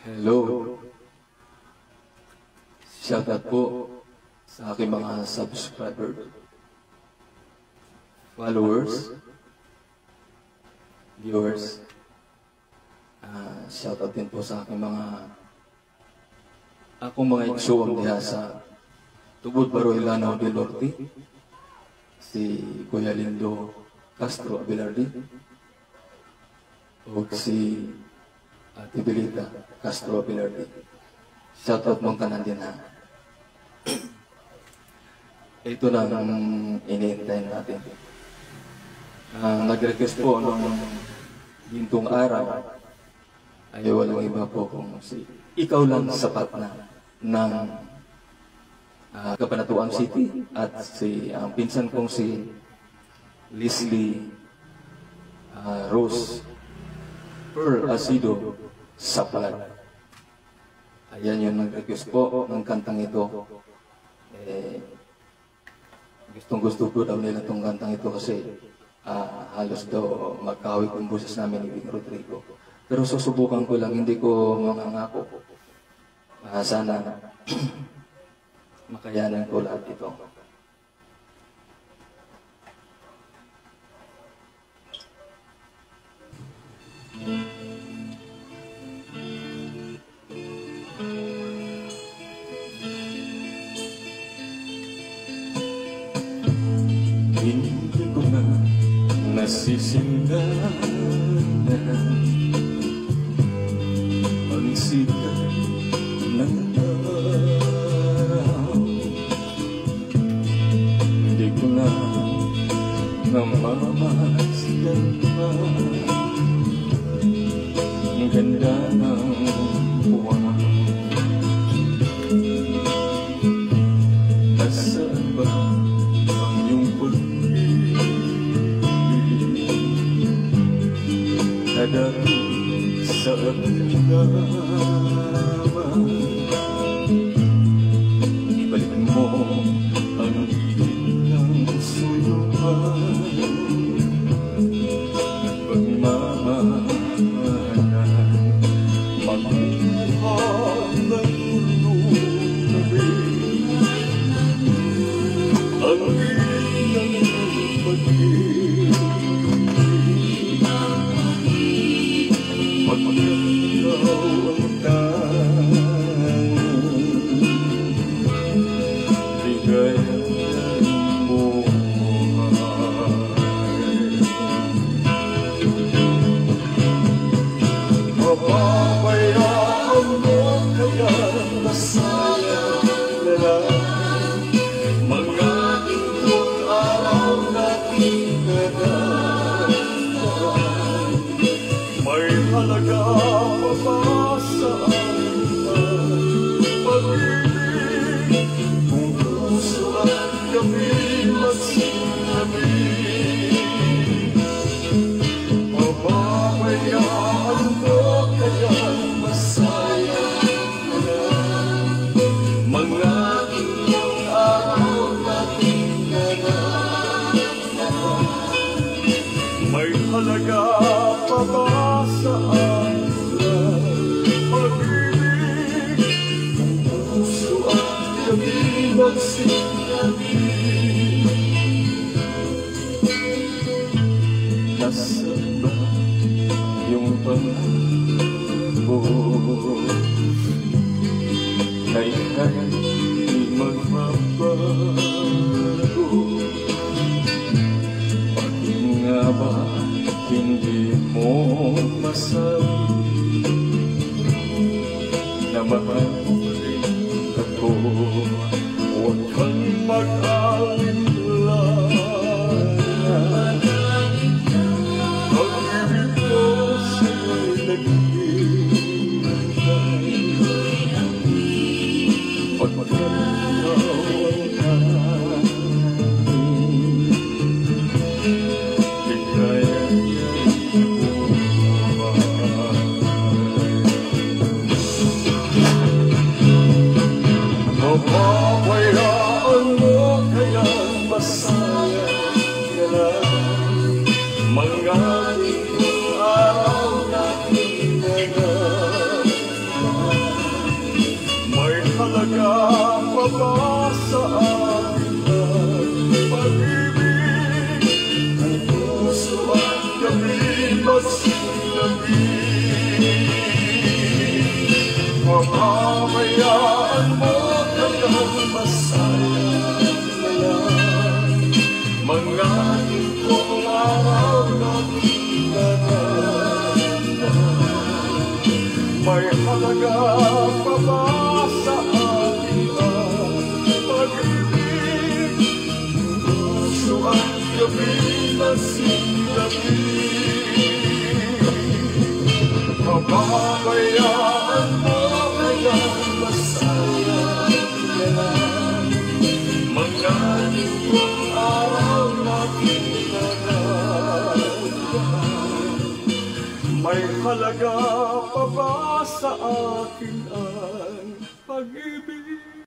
Hello. Shoutout po sa aking mga subscriber, followers, viewers. Shoutout din po sa aking akong mga igsuon diha sa Tubod Baroy Lanao del Norte, si Kuya Lindo Castro Abelardi o si Ate Belita Castro Abelardi. Shoutout mong tanan din ha. Ito na ang iniintay natin. Nag-request po nung gintong araw ay walang iba po kung si Ikaw Lang Sapat Na ng Cabanatuan City at ang pinsan kong si Leslie Rose Per Asido Saplat. Ayan yung nag-request po ng kantang ito. Gustong-gusto po daw nila itong kantang ito kasi halos daw magkawig yung boses namin ni Bing Rodrigo. Pero susubukan ko lang, hindi ko mangangako. Sana makayanan ko lahat ito. Hindi ko na nasisindahan ang sikat ng araw. Hindi ko na namamasdan pa ang ganda ng buwan. Nasaan ba ang iyong pag-ibig na dati sa aking naman? Ibalik mo ang higit ng suyuan at pagmamahalan. Magbuhang ng ulubin ang higit ng pag-ibig. Pagkakaw ang tanging ligayan mo ay mapabayaan mo kaya masaya na lang mga itong araw natin na may halaga pa ba sa ating pag-ibig kung puso at kami magsinabi? Mapabayaan mo kaya masaya na lang mga inyong araw natin na may halaga pa ba sa ating pag-ibig kung puso at kami magsinabi? Nasaan ba yung pangako na ika'y magbabago? Bakit nga ba hindi mo masabi na mahal rin ako? Huwag kang mag-alala, pag-ibig ko sa'yo'y naghihintay. Pagkakaw ang tanging ligayan mo mapabayaan mo kaya masaya ka lang mga itong araw natin na ba sa akin ang pag-ibig? Ang puso at gabi masilagin. Papabayaan mo hanggang masaya na lang mga tingkong araw na pinagdadaanan. May halaga pa ba sa akin ang pag-ibig? Puso at gabi masilagin. Papabayaan mo hanggang masaya na lang mga tingkong araw na pinagdadaanan. May halaga pa ba sa akin ang pag-ibig?